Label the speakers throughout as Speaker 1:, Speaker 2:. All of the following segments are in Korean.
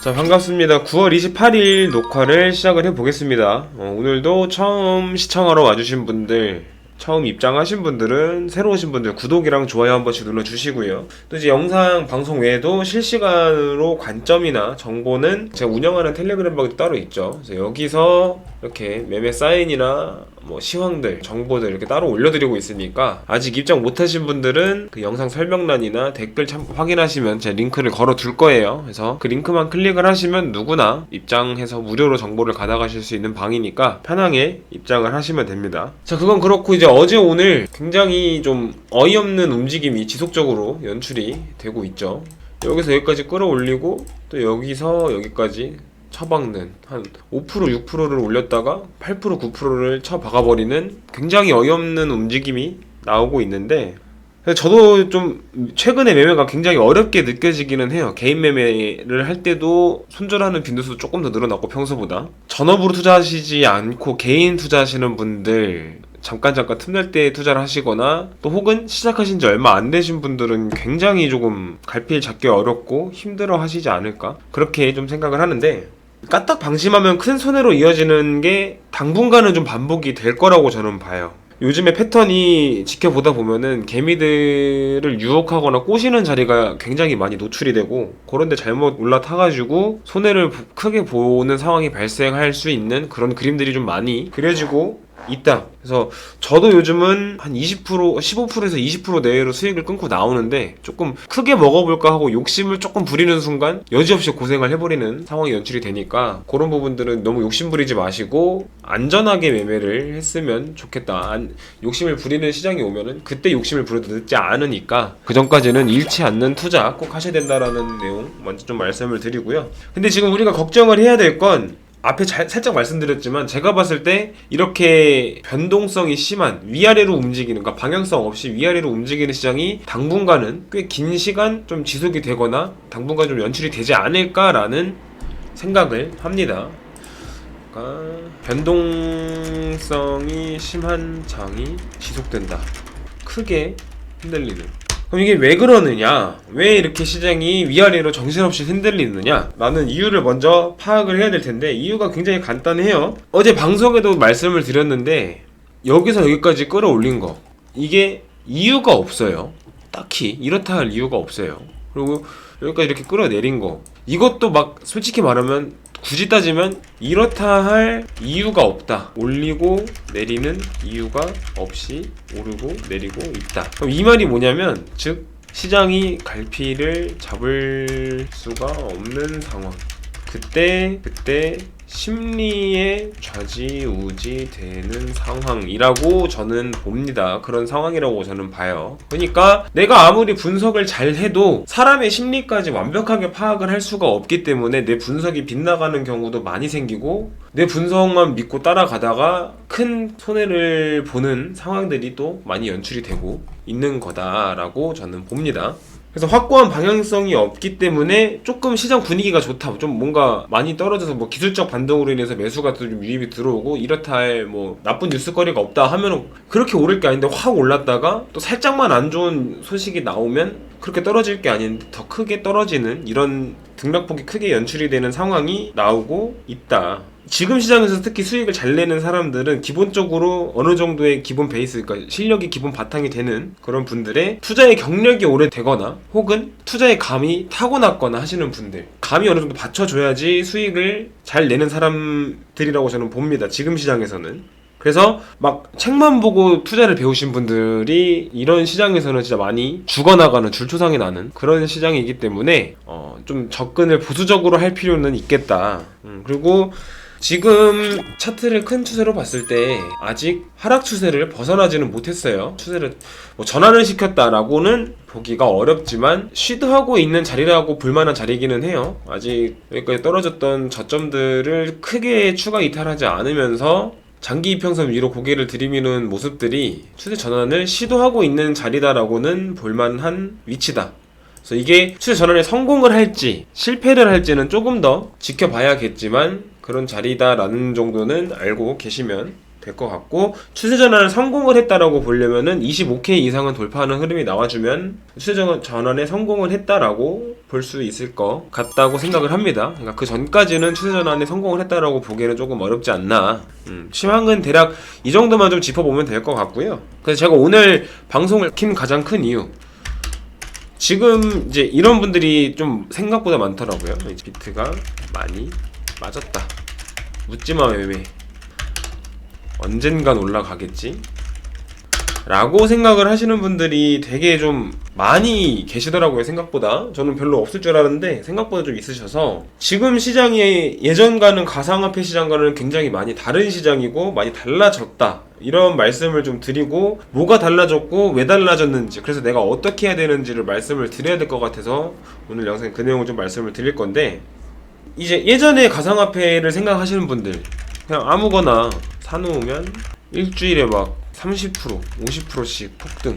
Speaker 1: 자, 반갑습니다. 9월 28일 녹화를 시작을 해보겠습니다. 오늘도 처음 시청하러 와주신 분들, 처음 입장하신 분들은, 새로 오신 분들 구독이랑 좋아요 한 번씩 눌러주시고요. 또 이제 영상 방송 외에도 실시간으로 관점이나 정보는 제가 운영하는 텔레그램 방도 따로 있죠. 그래서 여기서 이렇게 매매 사인이나 뭐 시황들, 정보들 이렇게 따로 올려드리고 있으니까 아직 입장 못하신 분들은 그 영상 설명란이나 댓글 확인하시면 제가 링크를 걸어 둘 거예요. 그래서 그 링크만 클릭을 하시면 누구나 입장해서 무료로 정보를 받아가실 수 있는 방이니까 편하게 입장을 하시면 됩니다. 자, 그건 그렇고 이제 어제 오늘 굉장히 좀 어이없는 움직임이 지속적으로 연출이 되고 있죠. 여기서 여기까지 끌어올리고 또 여기서 여기까지 쳐박는 한 5% 6%를 올렸다가 8% 9%를 쳐박아버리는 굉장히 어이없는 움직임이 나오고 있는데, 저도 좀 최근에 매매가 굉장히 어렵게 느껴지기는 해요. 개인 매매를 할 때도 손절하는 빈도수도 조금 더 늘어났고 평소보다 전업으로 투자하시지 않고 개인 투자하시는 분들, 잠깐 틈날 때 투자를 하시거나 또 혹은 시작하신 지 얼마 안 되신 분들은 굉장히 조금 갈피를 잡기 어렵고 힘들어 하시지 않을까, 그렇게 좀 생각을 하는데, 까딱 방심하면 큰 손해로 이어지는 게 당분간은 좀 반복이 될 거라고 저는 봐요. 요즘에 패턴이 지켜보다 보면은 개미들을 유혹하거나 꼬시는 자리가 굉장히 많이 노출이 되고, 그런데 잘못 올라타가지고 손해를 크게 보는 상황이 발생할 수 있는 그런 그림들이 좀 많이 그려지고 있다. 그래서 저도 요즘은 한 20%, 15%에서 20% 내외로 수익을 끊고 나오는데, 조금 크게 먹어볼까 하고 욕심을 조금 부리는 순간 여지없이 고생을 해버리는 상황이 연출이 되니까, 그런 부분들은 너무 욕심 부리지 마시고 안전하게 매매를 했으면 좋겠다. 욕심을 부리는 시장이 오면은 그때 욕심을 부려도 늦지 않으니까 그 전까지는 잃지 않는 투자 꼭 하셔야 된다라는 내용 먼저 좀 말씀을 드리고요. 근데 지금 우리가 걱정을 해야 될 건, 앞에 살짝 말씀드렸지만 제가 봤을 때 이렇게 변동성이 심한 위아래로 움직이는, 그러니까 방향성 없이 위아래로 움직이는 시장이 당분간은 꽤 긴 시간 좀 지속이 되거나 당분간 좀 연출이 되지 않을까라는 생각을 합니다. 그러니까 변동성이 심한 장이 지속된다. 크게 흔들리는. 그럼 이게 왜 그러느냐? 왜 이렇게 시장이 위아래로 정신없이 흔들리느냐? 라는 이유를 먼저 파악을 해야 될 텐데, 이유가 굉장히 간단해요. 어제 방송에도 말씀을 드렸는데, 여기서 여기까지 끌어올린 거, 이게 이유가 없어요. 딱히 이렇다 할 이유가 없어요. 그리고 여기까지 이렇게 끌어내린 거, 이것도 막 솔직히 말하면 굳이 따지면 이렇다 할 이유가 없다. 올리고 내리는 이유가 없이 오르고 내리고 있다. 그럼 이 말이 뭐냐면, 즉 시장이 갈피를 잡을 수가 없는 상황, 그때 심리에 좌지우지 되는 상황이라고 저는 봅니다. 그런 상황이라고 저는 봐요. 그러니까 내가 아무리 분석을 잘 해도 사람의 심리까지 완벽하게 파악을 할 수가 없기 때문에 내 분석이 빗나가는 경우도 많이 생기고, 내 분석만 믿고 따라가다가 큰 손해를 보는 상황들이 또 많이 연출이 되고 있는 거다라고 저는 봅니다. 그래서 확고한 방향성이 없기 때문에 조금 시장 분위기가 좋다, 좀 뭔가 많이 떨어져서 뭐 기술적 반등으로 인해서 매수가 좀 유입이 들어오고 이렇다 할 뭐 나쁜 뉴스거리가 없다 하면 그렇게 오를 게 아닌데, 확 올랐다가 또 살짝만 안 좋은 소식이 나오면 그렇게 떨어질 게 아닌데 더 크게 떨어지는, 이런 등락폭이 크게 연출이 되는 상황이 나오고 있다. 지금 시장에서 특히 수익을 잘 내는 사람들은 기본적으로 어느 정도의 기본 베이스, 그러니까 실력이 기본 바탕이 되는 그런 분들의 투자의 경력이 오래되거나 혹은 투자의 감이 타고났거나 하시는 분들, 감이 어느 정도 받쳐줘야지 수익을 잘 내는 사람들이라고 저는 봅니다. 지금 시장에서는. 그래서 막 책만 보고 투자를 배우신 분들이 이런 시장에서는 진짜 많이 죽어나가는, 줄초상이 나는 그런 시장이기 때문에 좀 접근을 보수적으로 할 필요는 있겠다. 그리고 지금 차트를 큰 추세로 봤을 때 아직 하락 추세를 벗어나지는 못했어요. 추세를 뭐 전환을 시켰다라고는 보기가 어렵지만 시도하고 있는 자리라고 볼만한 자리이기는 해요. 아직 여기까지 떨어졌던 저점들을 크게 추가 이탈하지 않으면서 장기 이평선 위로 고개를 들이미는 모습들이 추세 전환을 시도하고 있는 자리다라고는 볼만한 위치다. 그래서 이게 추세 전환에 성공을 할지 실패를 할지는 조금 더 지켜봐야겠지만 그런 자리다라는 정도는 알고 계시면 될 것 같고, 추세 전환을 성공을 했다라고 보려면은 25K 이상은 돌파하는 흐름이 나와주면 추세 전환에 성공을 했다라고 볼 수 있을 것 같다고 생각을 합니다. 그러니까 그 전까지는 추세 전환에 성공을 했다라고 보기에는 조금 어렵지 않나. 시황은 대략 이 정도만 좀 짚어보면 될 것 같고요. 그래서 제가 오늘 방송을 킨 가장 큰 이유, 지금 이제 이런 분들이 좀 생각보다 많더라고요. 비트가 많이 맞았다, 묻지마 매매, 언젠간 올라가겠지 라고 생각을 하시는 분들이 되게 좀 많이 계시더라고요. 생각보다 저는 별로 없을 줄 알았는데 생각보다 좀 있으셔서, 지금 시장이 예전과는 가상화폐 시장과는 굉장히 많이 다른 시장이고 많이 달라졌다, 이런 말씀을 좀 드리고, 뭐가 달라졌고 왜 달라졌는지, 그래서 내가 어떻게 해야 되는지를 말씀을 드려야 될 것 같아서 오늘 영상에 그 내용을 좀 말씀을 드릴 건데, 이제 예전에 가상화폐를 생각하시는 분들 그냥 아무거나 사놓으면 일주일에 막 30%, 50%씩 폭등,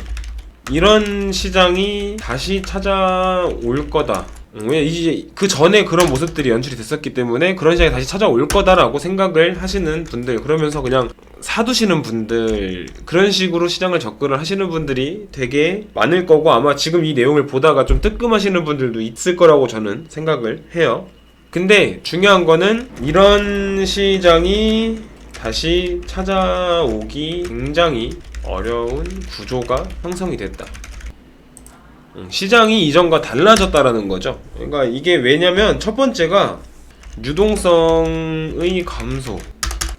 Speaker 1: 이런 시장이 다시 찾아올 거다. 왜 이제 그 전에 그런 모습들이 연출이 됐었기 때문에 그런 시장이 다시 찾아올 거다라고 생각을 하시는 분들, 그러면서 그냥 사두시는 분들, 그런 식으로 시장을 접근을 하시는 분들이 되게 많을 거고, 아마 지금 이 내용을 보다가 좀 뜨끔하시는 분들도 있을 거라고 저는 생각을 해요. 근데 중요한 거는 이런 시장이 다시 찾아오기 굉장히 어려운 구조가 형성이 됐다. 시장이 이전과 달라졌다라는 거죠. 그러니까 이게 왜냐면, 첫 번째가 유동성의 감소,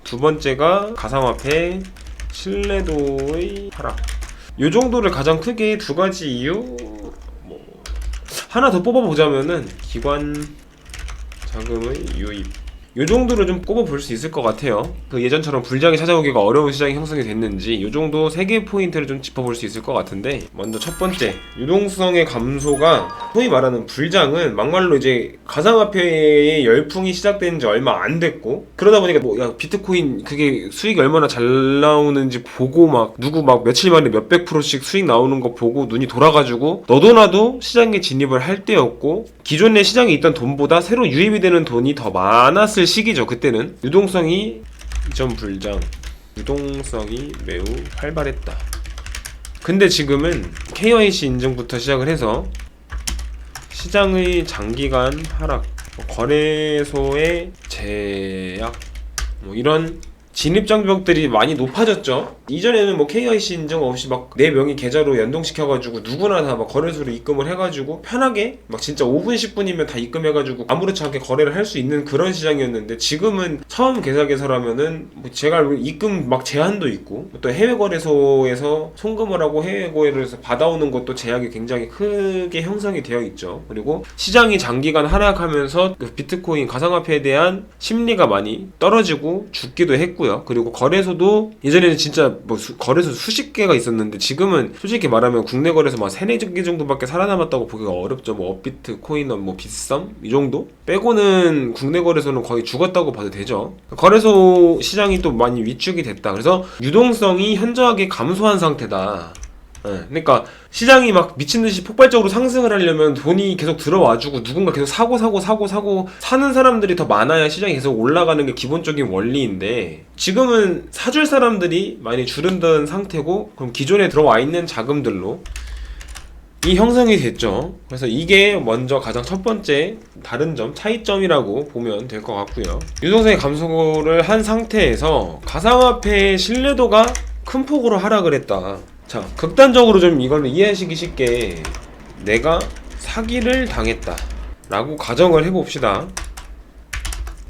Speaker 1: 두 번째가 가상화폐 신뢰도의 하락. 요 정도를 가장 크게 두 가지 이유, 하나 더 뽑아보자면은 기관 자금의 유입, 요 정도로 좀 꼽아볼 수 있을 것 같아요. 그 예전처럼 불장이 찾아오기가 어려운 시장이 형성이 됐는지 요 정도 3개 포인트를 좀 짚어볼 수 있을 것 같은데, 먼저 첫 번째, 유동성의 감소가, 소위 말하는 불장은 막말로 이제 가상화폐의 열풍이 시작된 지 얼마 안 됐고, 그러다 보니까 야, 비트코인 그게 수익이 얼마나 잘 나오는지 보고 막 누구 막 며칠 만에 몇백 %씩 수익 나오는 거 보고 눈이 돌아가지고 너도 나도 시장에 진입을 할 때였고, 기존의 시장에 있던 돈보다 새로 유입이 되는 돈이 더 많았을 시기죠. 그때는 유동성이, 이전 불장 유동성이 매우 활발했다. 근데 지금은 KYC 인증부터 시작을 해서 시장의 장기간 하락, 거래소의 제약, 이런 진입장벽들이 많이 높아졌죠. 이전에는 KYC 인증 없이 막 내 명의 계좌로 연동시켜가지고 누구나 다 막 거래소로 입금을 해가지고 편하게 막 진짜 5분 10분이면 다 입금해가지고 아무렇지 않게 거래를 할 수 있는 그런 시장이었는데, 지금은 처음 계좌 개설하면은 제가 알고 입금 막 제한도 있고, 또 해외 거래소에서 송금을 하고 해외 거래소에서 받아오는 것도 제약이 굉장히 크게 형성이 되어 있죠. 그리고 시장이 장기간 하락하면서 그 비트코인 가상화폐에 대한 심리가 많이 떨어지고 죽기도 했고, 그리고 거래소도 예전에는 진짜 거래소 수십 개가 있었는데, 지금은 솔직히 말하면 국내 거래소 막 3-4개 정도밖에 살아남았다고 보기가 어렵죠. 업비트, 코인원, 빗썸 이 정도 빼고는 국내 거래소는 거의 죽었다고 봐도 되죠. 거래소 시장이 또 많이 위축이 됐다. 그래서 유동성이 현저하게 감소한 상태다. 그러니까 시장이 막 미친듯이 폭발적으로 상승을 하려면 돈이 계속 들어와주고 누군가 계속 사고 사는 사람들이 더 많아야 시장이 계속 올라가는 게 기본적인 원리인데, 지금은 사줄 사람들이 많이 줄어든 상태고, 그럼 기존에 들어와 있는 자금들로 이 형성이 됐죠. 그래서 이게 먼저 가장 첫 번째 다른 점, 차이점이라고 보면 될 것 같고요. 유동성의 감소를 한 상태에서 가상화폐의 신뢰도가 큰 폭으로 하락을 했다. 자, 극단적으로 좀 이걸 이해하시기 쉽게 내가 사기를 당했다 라고 가정을 해봅시다.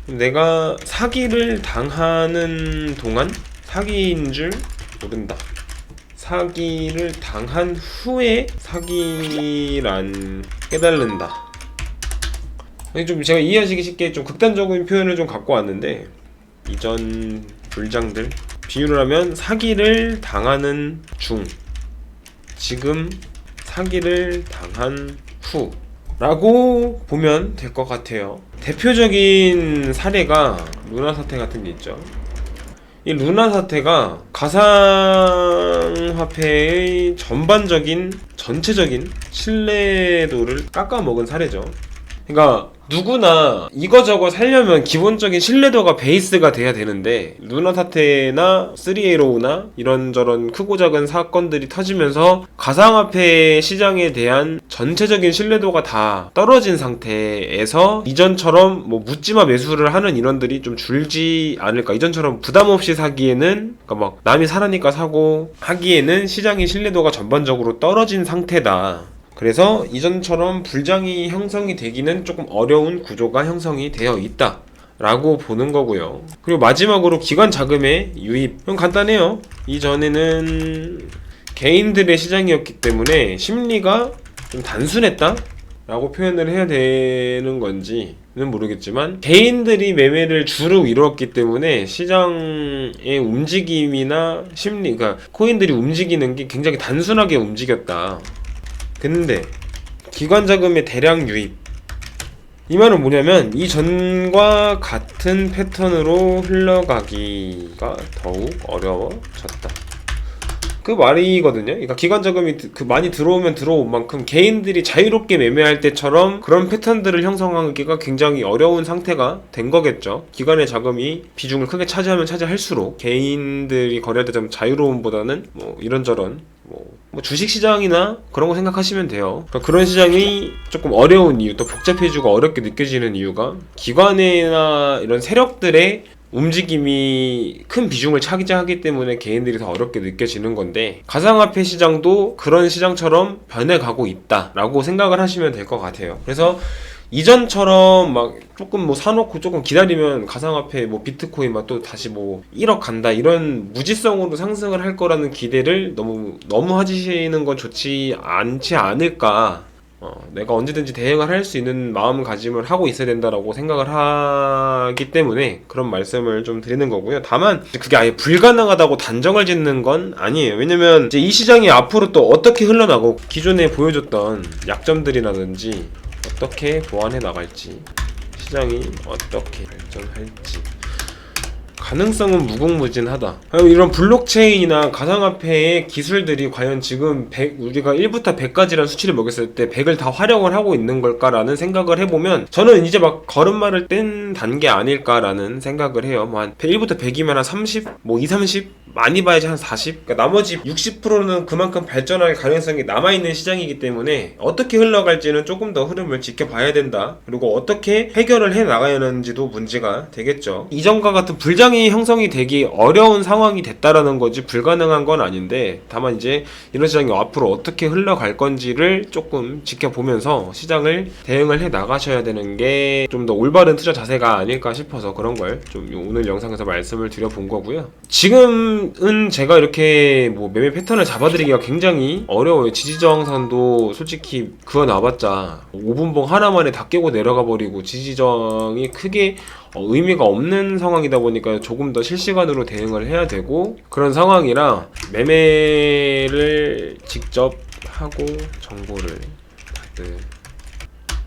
Speaker 1: 내가 사기를 당하는 동안 사기인 줄 모른다. 사기를 당한 후에 사기란 깨달는다. 좀 제가 이해하시기 쉽게 좀 극단적인 표현을 좀 갖고 왔는데, 이전 불장들 비유를 하면 사기를 당하는 중, 지금 사기를 당한 후 라고 보면 될 것 같아요. 대표적인 사례가 루나 사태 같은 게 있죠. 이 루나 사태가 가상화폐의 전체적인 신뢰도를 깎아먹은 사례죠. 그러니까 누구나 이거저거 살려면 기본적인 신뢰도가 베이스가 돼야 되는데 루나사태나 3A로우나 이런저런 크고 작은 사건들이 터지면서 가상화폐 시장에 대한 전체적인 신뢰도가 다 떨어진 상태에서 이전처럼 뭐 묻지마 매수를 하는 인원들이 좀 줄지 않을까. 이전처럼 부담 없이 사기에는, 그러니까 막 남이 사라니까 사고 하기에는 시장의 신뢰도가 전반적으로 떨어진 상태다. 그래서 이전처럼 불장이 형성이 되기는 조금 어려운 구조가 형성이 되어 있다 라고 보는 거고요. 그리고 마지막으로 기관 자금의 유입. 그럼 간단해요. 이전에는 개인들의 시장이었기 때문에 심리가 좀 단순했다 라고 표현을 해야 되는 건지는 모르겠지만, 개인들이 매매를 주로 이루었기 때문에 시장의 움직임이나 심리, 그러니까 코인들이 움직이는 게 굉장히 단순하게 움직였다. 근데 기관 자금의 대량 유입, 이 말은 뭐냐면 이전과 같은 패턴으로 흘러가기가 더욱 어려워졌다, 그 말이거든요. 그러니까 기관 자금이 많이 들어오면 들어온 만큼 개인들이 자유롭게 매매할 때처럼 그런 패턴들을 형성하기가 굉장히 어려운 상태가 된 거겠죠. 기관의 자금이 비중을 크게 차지하면 차지할수록 개인들이 거래할 때 좀 자유로움보다는 뭐 이런저런 뭐 주식시장이나 그런 거 생각하시면 돼요. 그러니까 그런 시장이 조금 어려운 이유, 또 복잡해지고 어렵게 느껴지는 이유가 기관이나 이런 세력들의 움직임이 큰 비중을 차지하기 때문에 개인들이 더 어렵게 느껴지는 건데, 가상화폐 시장도 그런 시장처럼 변해가고 있다라고 생각을 하시면 될 것 같아요. 그래서 이전처럼 막 조금 뭐 사놓고 조금 기다리면 가상화폐 뭐 비트코인 막 또 다시 뭐 1억 간다 이런 무지성으로 상승을 할 거라는 기대를 너무 하시는 건 좋지 않지 않을까. 내가 언제든지 대응을 할 수 있는 마음가짐을 하고 있어야 된다라고 생각을 하기 때문에 그런 말씀을 좀 드리는 거고요. 다만 그게 아예 불가능하다고 단정을 짓는 건 아니에요. 왜냐면 이제 이 시장이 앞으로 또 어떻게 흘러나가고 기존에 보여줬던 약점들이라든지 어떻게 보완해 나갈지, 시장이 어떻게 발전할지 가능성은 무궁무진하다. 이런 블록체인이나 가상화폐의 기술들이 과연 지금 우리가 1부터 100까지라는 수치를 먹였을 때 100을 다 활용을 하고 있는 걸까라는 생각을 해보면 저는 이제 막 걸음마를 뗀 단계 아닐까라는 생각을 해요. 뭐 한 1부터 100이면 한 30, 뭐 2, 30? 많이 봐야지 한 40? 그러니까 나머지 60%는 그만큼 발전할 가능성이 남아있는 시장이기 때문에 어떻게 흘러갈지는 조금 더 흐름을 지켜봐야 된다. 그리고 어떻게 해결을 해 나가야 하는지도 문제가 되겠죠. 이전과 같은 불장이 형성이 되기 어려운 상황이 됐다라는 거지 불가능한 건 아닌데, 다만 이제 이런 시장이 앞으로 어떻게 흘러갈 건지를 조금 지켜보면서 시장을 대응을 해 나가셔야 되는 게 좀 더 올바른 투자 자세가 아닐까 싶어서 그런 걸 좀 오늘 영상에서 말씀을 드려본 거고요. 지금은 제가 이렇게 뭐 매매 패턴을 잡아드리기가 굉장히 어려워요. 지지저항선도 솔직히 그어놔봤자 5분봉 하나만에 다 깨고 내려가 버리고 지지저항이 크게 의미가 없는 상황이다 보니까 조금 더 실시간으로 대응을 해야 되고 그런 상황이라 매매를 직접 하고 정보를 다들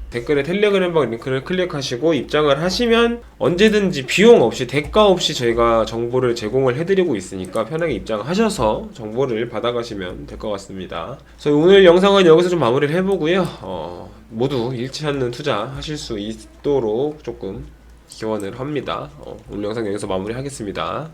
Speaker 1: 댓글에 텔레그램방 링크를 클릭하시고 입장을 하시면 언제든지 비용 없이 대가 없이 저희가 정보를 제공을 해드리고 있으니까 편하게 입장하셔서 정보를 받아가시면 될 것 같습니다. 그래서 오늘 영상은 여기서 좀 마무리를 해보고요. 모두 잃지 않는 투자 하실 수 있도록 조금 기원을 합니다. 오늘 영상 여기서 마무리하겠습니다.